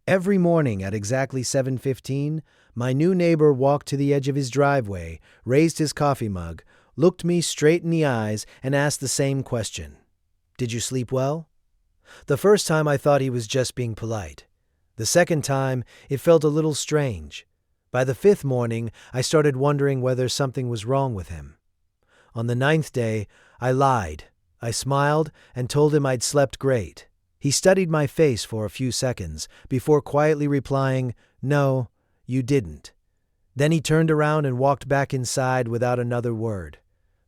Every morning at exactly 7:15, my new neighbor walked to the edge of his driveway, raised his coffee mug, looked me straight in the eyes, and asked the same question. "Did you sleep well?" The first time I thought he was just being polite. The second time, it felt a little strange. By the fifth morning, I started wondering whether something was wrong with him. On the ninth day, I lied. I smiled and told him I'd slept great. He studied my face for a few seconds before quietly replying, "No, you didn't." Then he turned around and walked back inside without another word.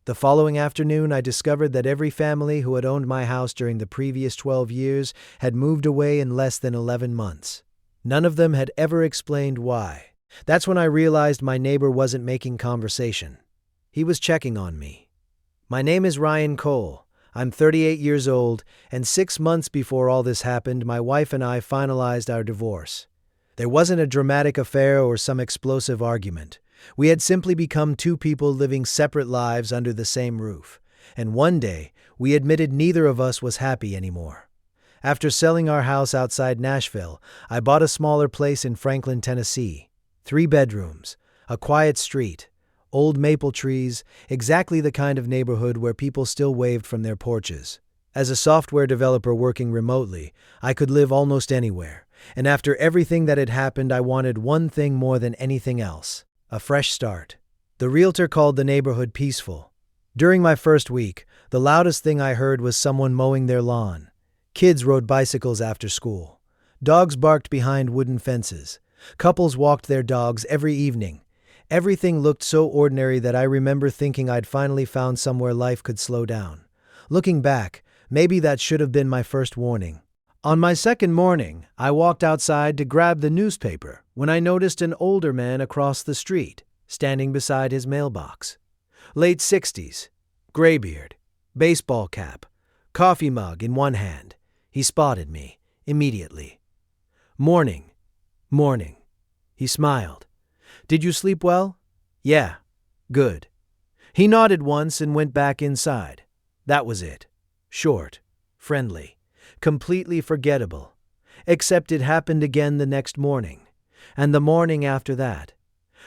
The following afternoon, I discovered that every family who had owned my house during the previous 12 years had moved away in less than 11 months. None of them had ever explained why. That's when I realized my neighbor wasn't making conversation. He was checking on me. My name is Ryan Cole. I'm 38 years old, and 6 months before all this happened, my wife and I finalized our divorce. There wasn't a dramatic affair or some explosive argument. We had simply become two people living separate lives under the same roof, and one day, we admitted neither of us was happy anymore. After selling our house outside Nashville, I bought a smaller place in Franklin, Tennessee. 3 bedrooms, a quiet street, old maple trees, exactly the kind of neighborhood where people still waved from their porches. As a software developer working remotely, I could live almost anywhere, and after everything that had happened, I wanted one thing more than anything else: a fresh start. The realtor called the neighborhood peaceful. During my first week, the loudest thing I heard was someone mowing their lawn. Kids rode bicycles after school. Dogs barked behind wooden fences. Couples walked their dogs every evening. Everything looked so ordinary that I remember thinking I'd finally found somewhere life could slow down. Looking back, maybe that should have been my first warning. On my second morning, I walked outside to grab the newspaper when I noticed an older man across the street, standing beside his mailbox. Late 60s, graybeard, baseball cap, coffee mug in one hand. He spotted me immediately. "Morning." "Morning." He smiled. "Did you sleep well?" "Yeah. Good." He nodded once and went back inside. That was it. Short, friendly, completely forgettable. Except it happened again the next morning, and the morning after that.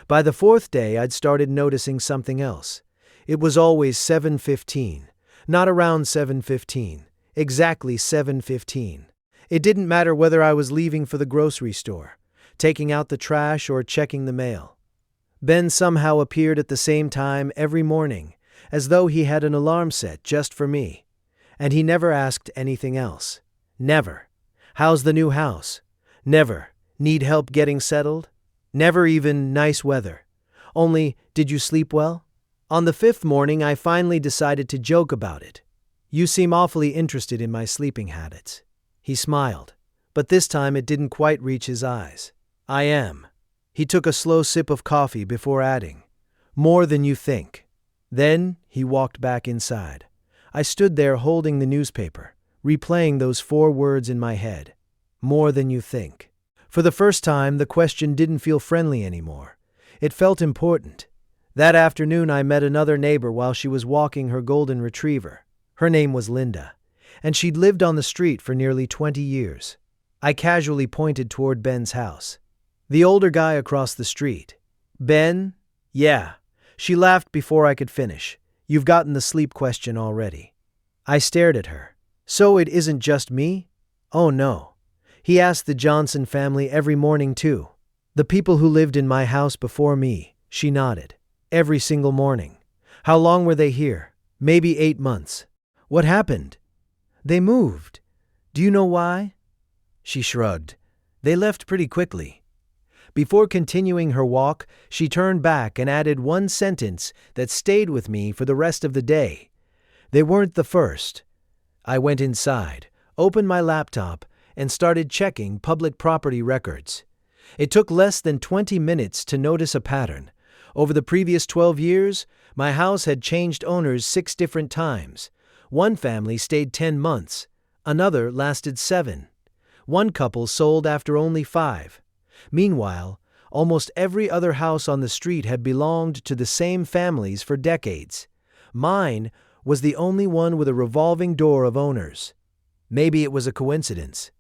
By the fourth day, I'd started noticing something else. It was always 7:15, not around 7:15, exactly 7:15. It didn't matter whether I was leaving for the grocery store, taking out the trash, or checking the mail. Ben somehow appeared at the same time every morning, as though he had an alarm set just for me. And he never asked anything else. Never. "How's the new house?" Never. "Need help getting settled?" Never even "nice weather." Only, "Did you sleep well?" On the fifth morning, I finally decided to joke about it. "You seem awfully interested in my sleeping habits." He smiled, but this time it didn't quite reach his eyes. "I am." He took a slow sip of coffee before adding, "More than you think." Then he walked back inside. I stood there holding the newspaper, replaying those 4 words in my head. More than you think. For the first time, the question didn't feel friendly anymore. It felt important. That afternoon, I met another neighbor while she was walking her golden retriever. Her name was Linda, and she'd lived on the street for nearly 20 years. I casually pointed toward Ben's house. "The older guy across the street." "Ben?" "Yeah." She laughed before I could finish. "You've gotten the sleep question already." I stared at her. "So it isn't just me?" "Oh no. He asked the Johnson family every morning too. The people who lived in my house before me." She nodded. "Every single morning." "How long were they here?" "Maybe 8 months." "What happened?" "They moved." "Do you know why?" She shrugged. "They left pretty quickly." Before continuing her walk, she turned back and added one sentence that stayed with me for the rest of the day. "They weren't the first." I went inside, opened my laptop, and started checking public property records. It took less than 20 minutes to notice a pattern. Over the previous 12 years, my house had changed owners 6 different times. One family stayed 10 months. Another lasted 7. One couple sold after only 5. Meanwhile, almost every other house on the street had belonged to the same families for decades. Mine was the only one with a revolving door of owners. Maybe it was a coincidence.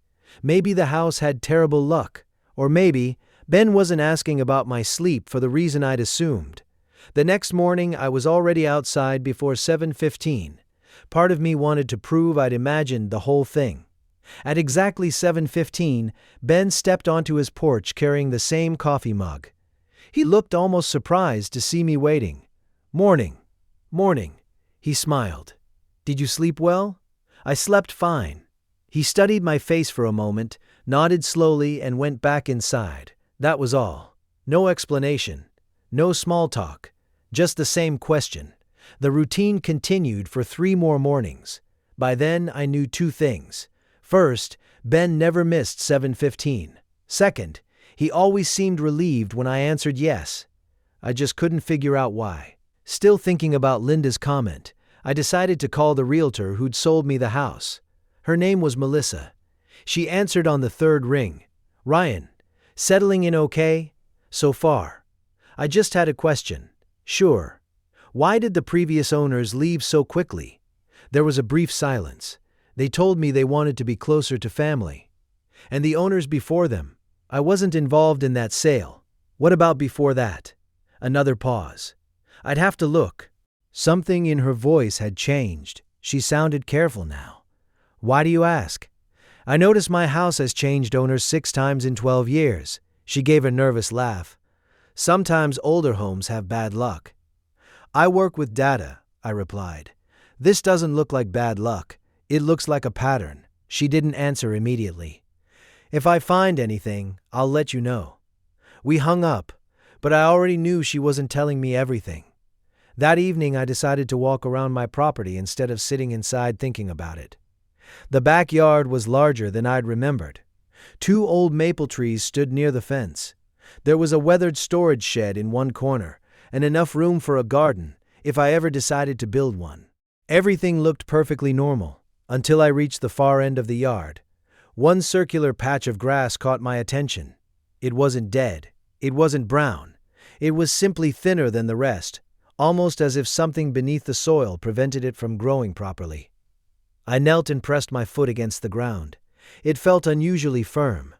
Maybe the house had terrible luck. Or maybe Ben wasn't asking about my sleep for the reason I'd assumed. The next morning, I was already outside before 7:15. Part of me wanted to prove I'd imagined the whole thing. At exactly 7:15, Ben stepped onto his porch carrying the same coffee mug. He looked almost surprised to see me waiting. "Morning. Morning," he smiled. "Did you sleep well?" "I slept fine." He studied my face for a moment, nodded slowly, and went back inside. That was all. No explanation. No small talk. Just the same question. The routine continued for 3 more mornings. By then, I knew 2 things. First, Ben never missed 7:15. Second, he always seemed relieved when I answered yes. I just couldn't figure out why. Still thinking about Linda's comment, I decided to call the realtor who'd sold me the house. Her name was Melissa. She answered on the 3rd ring. "Ryan, settling in okay? So far. I just had a question." "Sure. Why did the previous owners leave so quickly?" There was a brief silence. "They told me they wanted to be closer to family." "And the owners before them? I wasn't involved in that sale." "What about before that?" Another pause. "I'd have to look." Something in her voice had changed. She sounded careful now. "Why do you ask?" "I notice my house has changed owners 6 times in 12 years. She gave a nervous laugh. "Sometimes older homes have bad luck." "I work with data," I replied. "This doesn't look like bad luck. It looks like a pattern." She didn't answer immediately. "If I find anything, I'll let you know." We hung up, but I already knew she wasn't telling me everything. That evening, I decided to walk around my property instead of sitting inside thinking about it. The backyard was larger than I'd remembered. 2 old maple trees stood near the fence. There was a weathered storage shed in one corner, and enough room for a garden, if I ever decided to build one. Everything looked perfectly normal, until I reached the far end of the yard. One circular patch of grass caught my attention. It wasn't dead. It wasn't brown. It was simply thinner than the rest, almost as if something beneath the soil prevented it from growing properly. I knelt and pressed my foot against the ground. It felt unusually firm.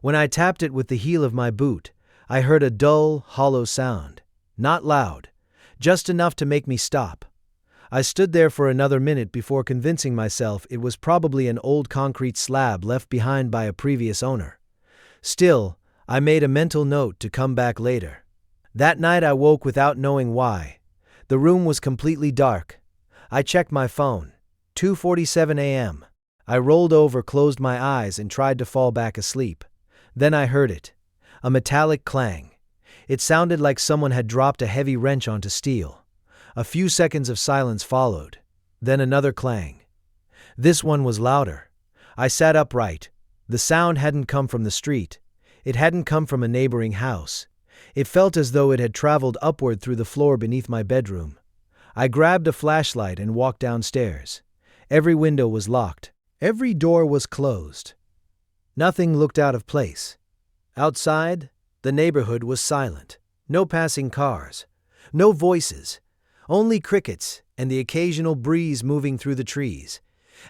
When I tapped it with the heel of my boot, I heard a dull, hollow sound. Not loud, just enough to make me stop. I stood there for another minute before convincing myself it was probably an old concrete slab left behind by a previous owner. Still, I made a mental note to come back later. That night I woke without knowing why. The room was completely dark. I checked my phone. 2:47 a.m. I rolled over, closed my eyes, and tried to fall back asleep. Then I heard it. A metallic clang. It sounded like someone had dropped a heavy wrench onto steel. A few seconds of silence followed. Then another clang. This one was louder. I sat upright. The sound hadn't come from the street. It hadn't come from a neighboring house. It felt as though it had traveled upward through the floor beneath my bedroom. I grabbed a flashlight and walked downstairs. Every window was locked. Every door was closed. Nothing looked out of place. Outside, the neighborhood was silent. No passing cars. No voices. Only crickets and the occasional breeze moving through the trees.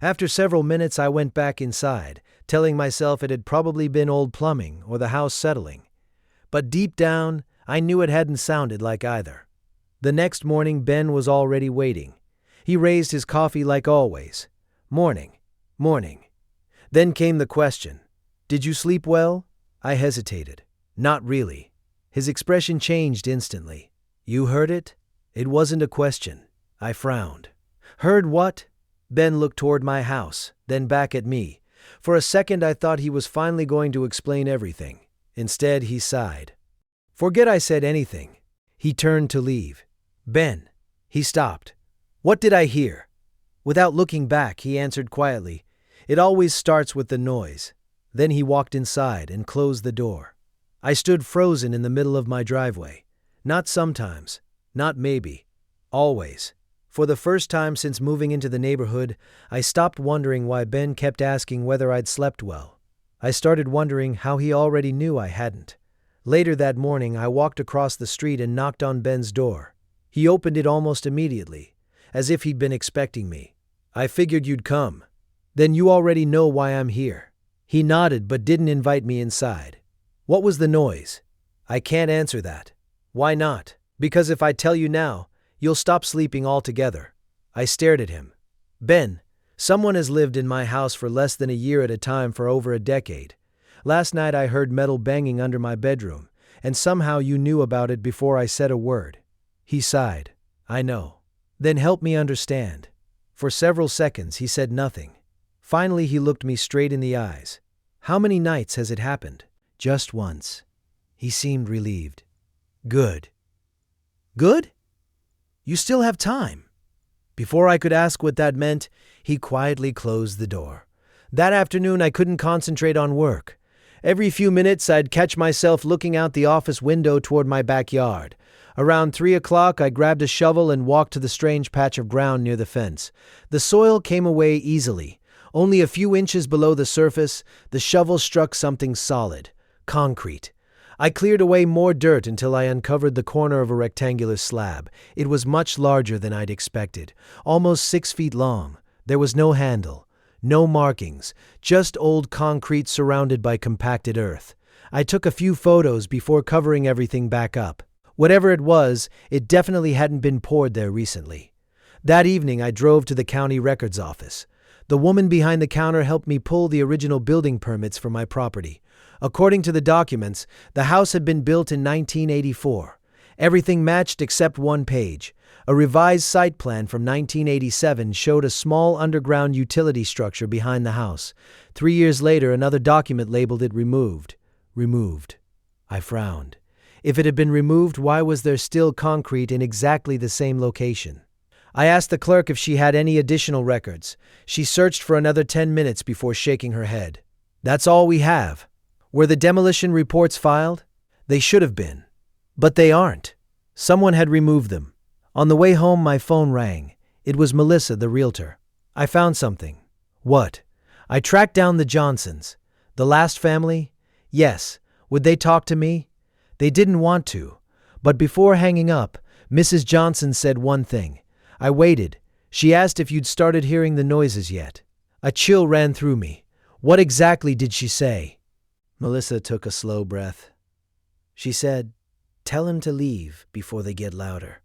After several minutes, I went back inside, telling myself it had probably been old plumbing or the house settling. But deep down, I knew it hadn't sounded like either. The next morning, Ben was already waiting. He raised his coffee like always. "Morning, morning." Then came the question. "Did you sleep well?" I hesitated. "Not really." His expression changed instantly. "You heard it?" It wasn't a question. I frowned. "Heard what?" Ben looked toward my house, then back at me. For a second I thought he was finally going to explain everything. Instead, he sighed. "Forget I said anything." He turned to leave. "Ben." He stopped. "What did I hear?" Without looking back, he answered quietly, "It always starts with the noise." Then he walked inside and closed the door. I stood frozen in the middle of my driveway. Not sometimes. Not maybe. Always. For the first time since moving into the neighborhood, I stopped wondering why Ben kept asking whether I'd slept well. I started wondering how he already knew I hadn't. Later that morning, I walked across the street and knocked on Ben's door. He opened it almost immediately, as if he'd been expecting me. "I figured you'd come." "Then you already know why I'm here." He nodded but didn't invite me inside. What was the noise? I can't answer that. Why not? Because if I tell you now, you'll stop sleeping altogether. I stared at him. Ben, someone has lived in my house for less than a year at a time for over a decade. Last night I heard metal banging under my bedroom, and somehow you knew about it before I said a word. He sighed. I know. Then help me understand. For several seconds he said nothing. Finally he looked me straight in the eyes. How many nights has it happened? Just once. He seemed relieved. Good. Good? You still have time. Before I could ask what that meant, he quietly closed the door. That afternoon I couldn't concentrate on work. Every few minutes I'd catch myself looking out the office window toward my backyard. Around 3 o'clock I grabbed a shovel and walked to the strange patch of ground near the fence. The soil came away easily. Only a few inches below the surface, the shovel struck something solid. Concrete. I cleared away more dirt until I uncovered the corner of a rectangular slab. It was much larger than I'd expected, almost 6 feet long. There was no handle, no markings, just old concrete surrounded by compacted earth. I took a few photos before covering everything back up. Whatever it was, it definitely hadn't been poured there recently. That evening I drove to the county records office. The woman behind the counter helped me pull the original building permits for my property. According to the documents, the house had been built in 1984. Everything matched except one page. A revised site plan from 1987 showed a small underground utility structure behind the house. 3 years later, another document labeled it removed. Removed. I frowned. If it had been removed, why was there still concrete in exactly the same location? I asked the clerk if she had any additional records. She searched for another 10 minutes before shaking her head. That's all we have. Were the demolition reports filed? They should have been. But they aren't. Someone had removed them. On the way home, my phone rang. It was Melissa, the realtor. I found something. What? I tracked down the Johnsons. The last family? Yes. Would they talk to me? They didn't want to. But before hanging up, Mrs. Johnson said one thing. I waited. She asked if you'd started hearing the noises yet. A chill ran through me. What exactly did she say? Melissa took a slow breath. She said, "Tell him to leave before they get louder."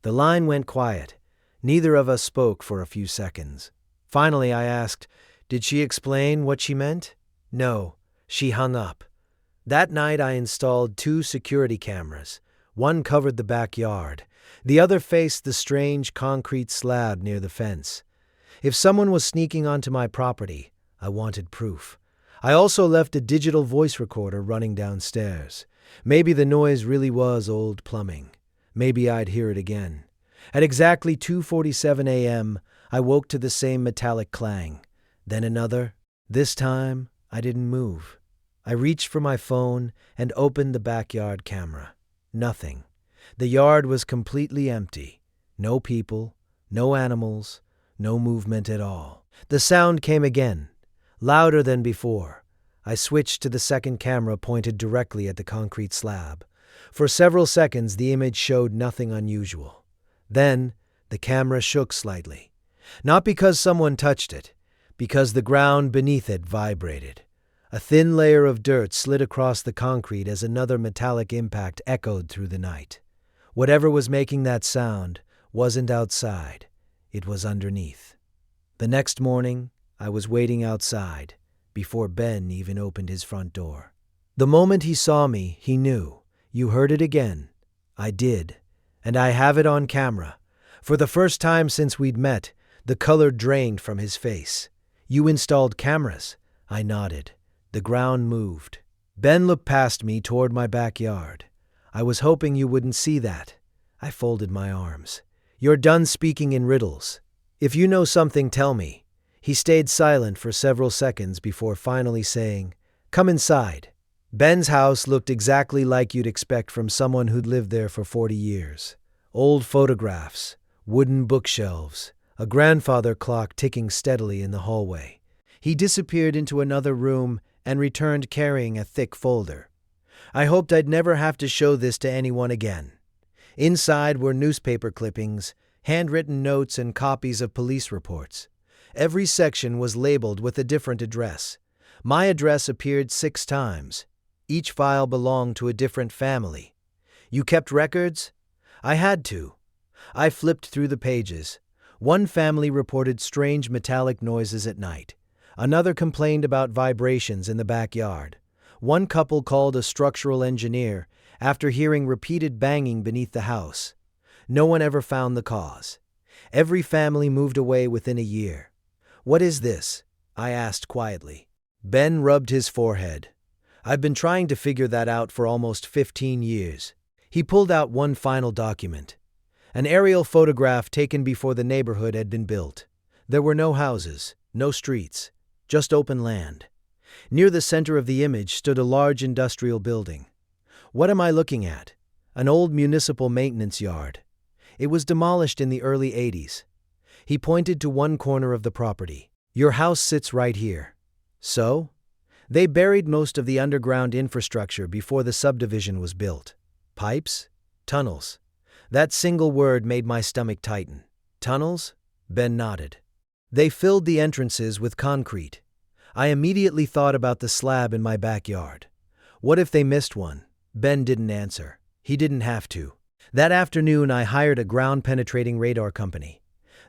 The line went quiet. Neither of us spoke for a few seconds. Finally, I asked, did she explain what she meant? No, she hung up. That night, I installed 2 security cameras. One covered the backyard. The other faced the strange concrete slab near the fence. If someone was sneaking onto my property, I wanted proof. I also left a digital voice recorder running downstairs. Maybe the noise really was old plumbing. Maybe I'd hear it again. At exactly 2:47 a.m., I woke to the same metallic clang. Then another. This time, I didn't move. I reached for my phone and opened the backyard camera. Nothing. The yard was completely empty. No people, no animals, no movement at all. The sound came again, louder than before. I switched to the second camera pointed directly at the concrete slab. For several seconds, the image showed nothing unusual. Then, the camera shook slightly. Not because someone touched it, because the ground beneath it vibrated. A thin layer of dirt slid across the concrete as another metallic impact echoed through the night. Whatever was making that sound wasn't outside. It was underneath. The next morning, I was waiting outside, before Ben even opened his front door. The moment he saw me, he knew. You heard it again. I did. And I have it on camera. For the first time since we'd met, the color drained from his face. You installed cameras? I nodded. The ground moved. Ben looked past me toward my backyard. I was hoping you wouldn't see that. I folded my arms. You're done speaking in riddles. If you know something, tell me. He stayed silent for several seconds before finally saying, "Come inside." Ben's house looked exactly like you'd expect from someone who'd lived there for 40 years. Old photographs, wooden bookshelves, a grandfather clock ticking steadily in the hallway. He disappeared into another room and returned carrying a thick folder. I hoped I'd never have to show this to anyone again. Inside were newspaper clippings, handwritten notes, and copies of police reports. Every section was labeled with a different address. My address appeared 6 times. Each file belonged to a different family. You kept records? I had to. I flipped through the pages. One family reported strange metallic noises at night. Another complained about vibrations in the backyard. One couple called a structural engineer after hearing repeated banging beneath the house. No one ever found the cause. Every family moved away within a year. "What is this?" I asked quietly. Ben rubbed his forehead. "I've been trying to figure that out for almost 15 years. He pulled out one final document. An aerial photograph taken before the neighborhood had been built. There were no houses, no streets, just open land. Near the center of the image stood a large industrial building. What am I looking at? An old municipal maintenance yard. It was demolished in the early 80s. He pointed to one corner of the property. Your house sits right here. So? They buried most of the underground infrastructure before the subdivision was built. Pipes? Tunnels. That single word made my stomach tighten. Tunnels? Ben nodded. They filled the entrances with concrete. I immediately thought about the slab in my backyard. What if they missed one? Ben didn't answer. He didn't have to. That afternoon, I hired a ground-penetrating radar company.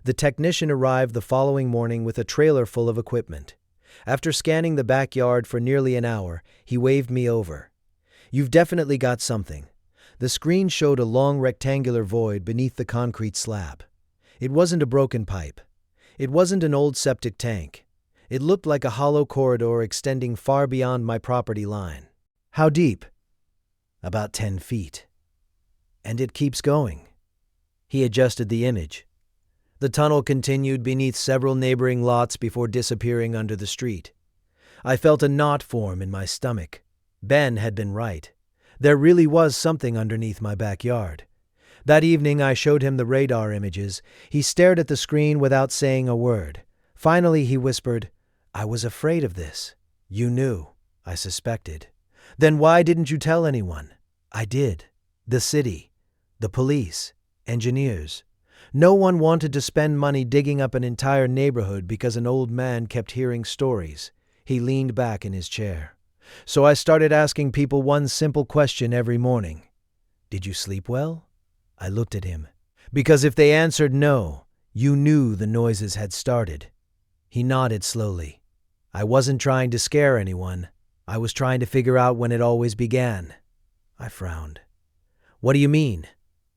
The technician arrived the following morning with a trailer full of equipment. After scanning the backyard for nearly an hour, he waved me over. "You've definitely got something." The screen showed a long rectangular void beneath the concrete slab. It wasn't a broken pipe. It wasn't an old septic tank. It looked like a hollow corridor extending far beyond my property line. "How deep?" "About 10 feet. And it keeps going." He adjusted the image. The tunnel continued beneath several neighboring lots before disappearing under the street. I felt a knot form in my stomach. Ben had been right. There really was something underneath my backyard. That evening I showed him the radar images. He stared at the screen without saying a word. Finally he whispered, "I was afraid of this." "You knew," I suspected. "Then why didn't you tell anyone?" "I did. The city, the police, engineers. No one wanted to spend money digging up an entire neighborhood because an old man kept hearing stories." He leaned back in his chair. "So I started asking people one simple question every morning. Did you sleep well?" I looked at him. "Because if they answered no, you knew the noises had started." He nodded slowly. "I wasn't trying to scare anyone. I was trying to figure out when it always began." I frowned. "What do you mean?"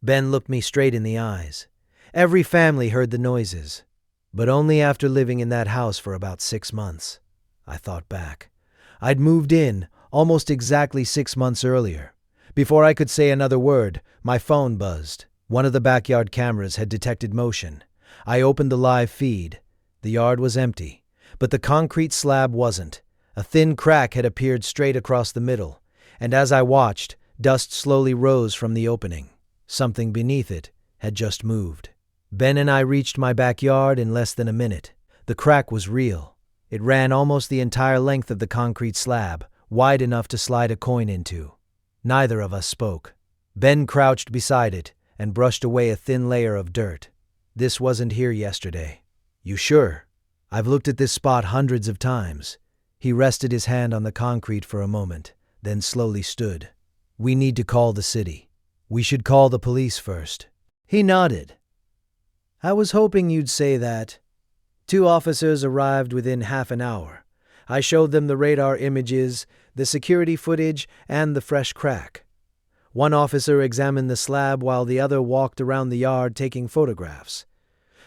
Ben looked me straight in the eyes. "Every family heard the noises, but only after living in that house for about 6 months. I thought back. I'd moved in almost exactly 6 months earlier. Before I could say another word, my phone buzzed. One of the backyard cameras had detected motion. I opened the live feed. The yard was empty, but the concrete slab wasn't. A thin crack had appeared straight across the middle, and as I watched, dust slowly rose from the opening. Something beneath it had just moved. Ben and I reached my backyard in less than a minute. The crack was real. It ran almost the entire length of the concrete slab, wide enough to slide a coin into. Neither of us spoke. Ben crouched beside it and brushed away a thin layer of dirt. "This wasn't here yesterday." "You sure?" "I've looked at this spot hundreds of times." He rested his hand on the concrete for a moment, then slowly stood. "We need to call the city. We should call the police first." He nodded. "I was hoping you'd say that." 2 officers arrived within half an hour. I showed them the radar images, the security footage, and the fresh crack. One officer examined the slab while the other walked around the yard taking photographs.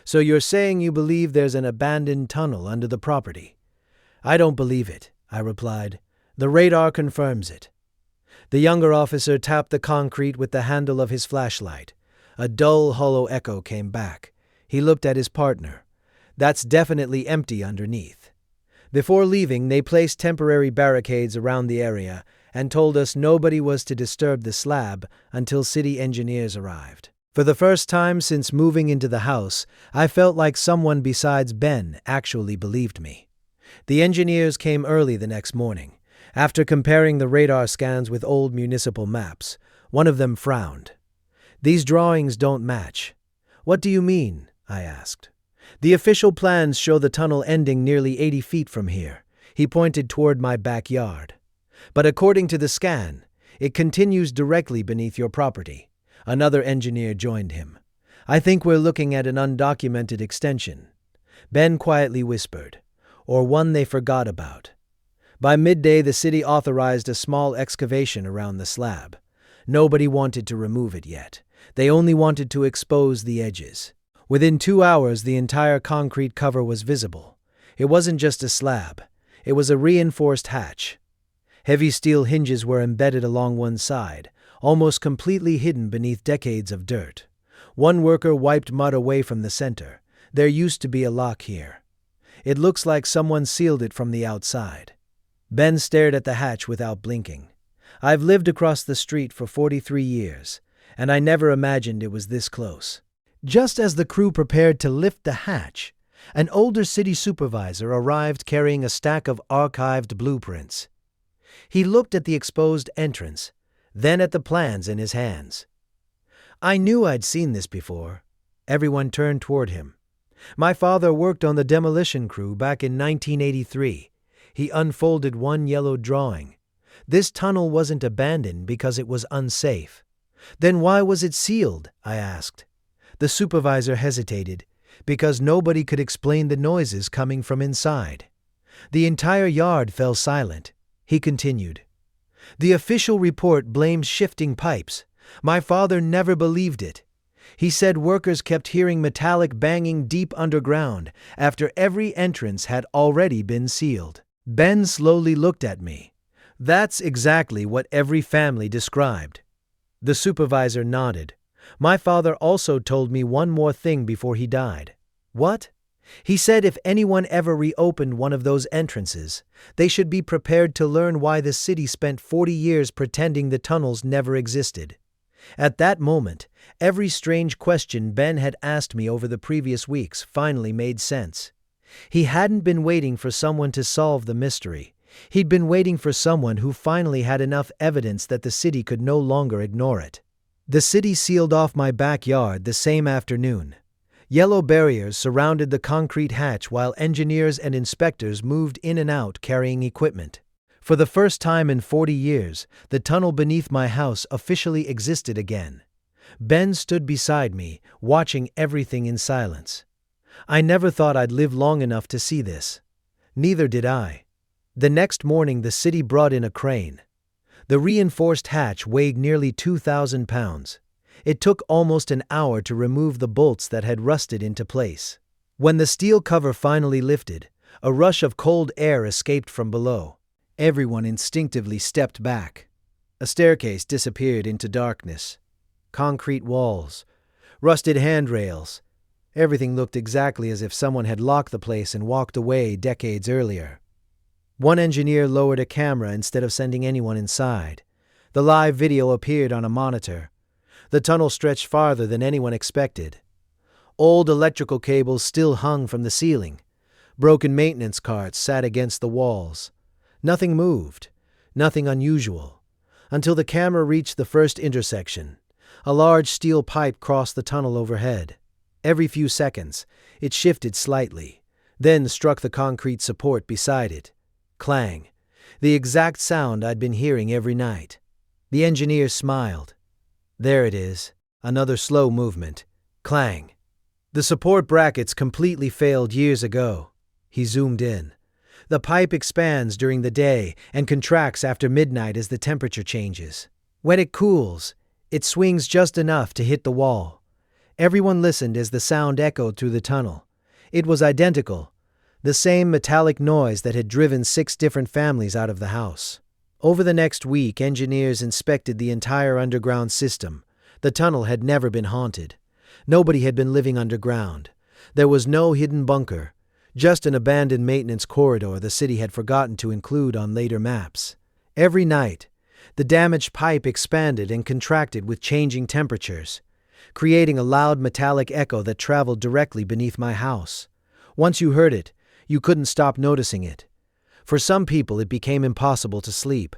"So you're saying you believe there's an abandoned tunnel under the property?" "I don't believe it," I replied. "The radar confirms it." The younger officer tapped the concrete with the handle of his flashlight. A dull, hollow echo came back. He looked at his partner. "That's definitely empty underneath." Before leaving, they placed temporary barricades around the area and told us nobody was to disturb the slab until city engineers arrived. For the first time since moving into the house, I felt like someone besides Ben actually believed me. The engineers came early the next morning. After comparing the radar scans with old municipal maps, one of them frowned. "These drawings don't match." "What do you mean?" I asked. "The official plans show the tunnel ending nearly 80 feet from here." He pointed toward my backyard. But according to the scan, it continues directly beneath your property. Another engineer joined him. I think we're looking at an undocumented extension. Ben quietly whispered. Or one they forgot about. By midday, the city authorized a small excavation around the slab. Nobody wanted to remove it yet. They only wanted to expose the edges. Within 2 hours, the entire concrete cover was visible. It wasn't just a slab. It was a reinforced hatch. Heavy steel hinges were embedded along one side, almost completely hidden beneath decades of dirt. One worker wiped mud away from the center. There used to be a lock here. It looks like someone sealed it from the outside. Ben stared at the hatch without blinking. I've lived across the street for 43 years, and I never imagined it was this close. Just as the crew prepared to lift the hatch, an older city supervisor arrived carrying a stack of archived blueprints. He looked at the exposed entrance, then at the plans in his hands. I knew I'd seen this before. Everyone turned toward him. My father worked on the demolition crew back in 1983. He unfolded one yellow drawing. This tunnel wasn't abandoned because it was unsafe. Then why was it sealed? I asked. The supervisor hesitated, because nobody could explain the noises coming from inside. The entire yard fell silent. He continued. The official report blamed shifting pipes. My father never believed it. He said workers kept hearing metallic banging deep underground after every entrance had already been sealed. Ben slowly looked at me. That's exactly what every family described. The supervisor nodded. My father also told me one more thing before he died. What? He said if anyone ever reopened one of those entrances, they should be prepared to learn why the city spent 40 years pretending the tunnels never existed. At that moment, every strange question Ben had asked me over the previous weeks finally made sense. He hadn't been waiting for someone to solve the mystery. He'd been waiting for someone who finally had enough evidence that the city could no longer ignore it. The city sealed off my backyard the same afternoon. Yellow barriers surrounded the concrete hatch while engineers and inspectors moved in and out carrying equipment. For the first time in 40 years, the tunnel beneath my house officially existed again. Ben stood beside me, watching everything in silence. I never thought I'd live long enough to see this. Neither did I. The next morning, the city brought in a crane. The reinforced hatch weighed nearly 2,000 pounds. It took almost an hour to remove the bolts that had rusted into place. When the steel cover finally lifted, a rush of cold air escaped from below. Everyone instinctively stepped back. A staircase disappeared into darkness. Concrete walls, rusted handrails. Everything looked exactly as if someone had locked the place and walked away decades earlier. One engineer lowered a camera instead of sending anyone inside. The live video appeared on a monitor. The tunnel stretched farther than anyone expected. Old electrical cables still hung from the ceiling. Broken maintenance carts sat against the walls. Nothing moved, nothing unusual, until the camera reached the first intersection. A large steel pipe crossed the tunnel overhead. Every few seconds, it shifted slightly, then struck the concrete support beside it. Clang, the exact sound I'd been hearing every night. The engineer smiled. There it is, another slow movement. Clang. The support brackets completely failed years ago. He zoomed in. The pipe expands during the day and contracts after midnight as the temperature changes. When it cools, it swings just enough to hit the wall. Everyone listened as the sound echoed through the tunnel. It was identical, the same metallic noise that had driven 6 different families out of the house. Over the next week, engineers inspected the entire underground system. The tunnel had never been haunted. Nobody had been living underground. There was no hidden bunker, just an abandoned maintenance corridor the city had forgotten to include on later maps. Every night, the damaged pipe expanded and contracted with changing temperatures, creating a loud metallic echo that traveled directly beneath my house. Once you heard it, you couldn't stop noticing it. For some people, it became impossible to sleep.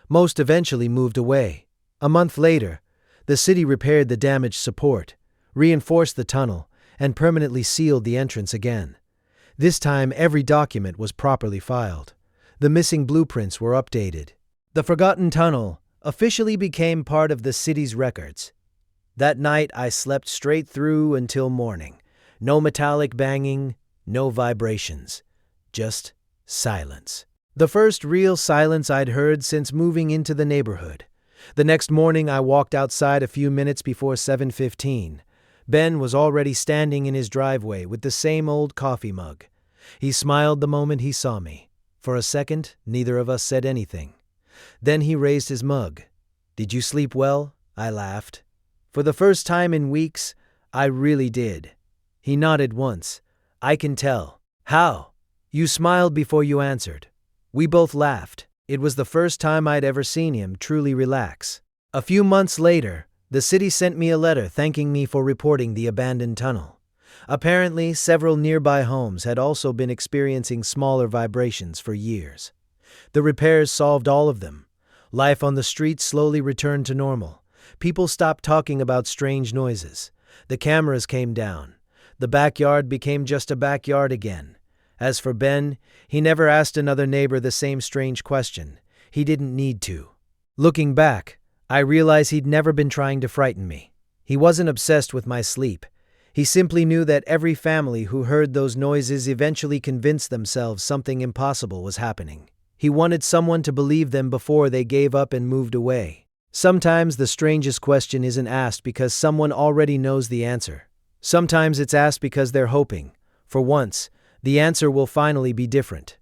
Most eventually moved away. A month later, the city repaired the damaged support, reinforced the tunnel, and permanently sealed the entrance again. This time, every document was properly filed. The missing blueprints were updated. The forgotten tunnel officially became part of the city's records. That night I slept straight through until morning. No metallic banging, no vibrations. Just silence. The first real silence I'd heard since moving into the neighborhood. The next morning I walked outside a few minutes before 7:15. Ben was already standing in his driveway with the same old coffee mug. He smiled the moment he saw me. For a second, neither of us said anything. Then he raised his mug. "Did you sleep well?" I laughed. "For the first time in weeks, I really did." He nodded once. "I can tell." "How?" "You smiled before you answered." We both laughed. It was the first time I'd ever seen him truly relax. A few months later, the city sent me a letter thanking me for reporting the abandoned tunnel. Apparently, several nearby homes had also been experiencing smaller vibrations for years. The repairs solved all of them. Life on the streets slowly returned to normal. People stopped talking about strange noises. The cameras came down. The backyard became just a backyard again. As for Ben, he never asked another neighbor the same strange question. He didn't need to. Looking back, I realize he'd never been trying to frighten me. He wasn't obsessed with my sleep. He simply knew that every family who heard those noises eventually convinced themselves something impossible was happening. He wanted someone to believe them before they gave up and moved away. Sometimes the strangest question isn't asked because someone already knows the answer. Sometimes it's asked because they're hoping, for once, the answer will finally be different.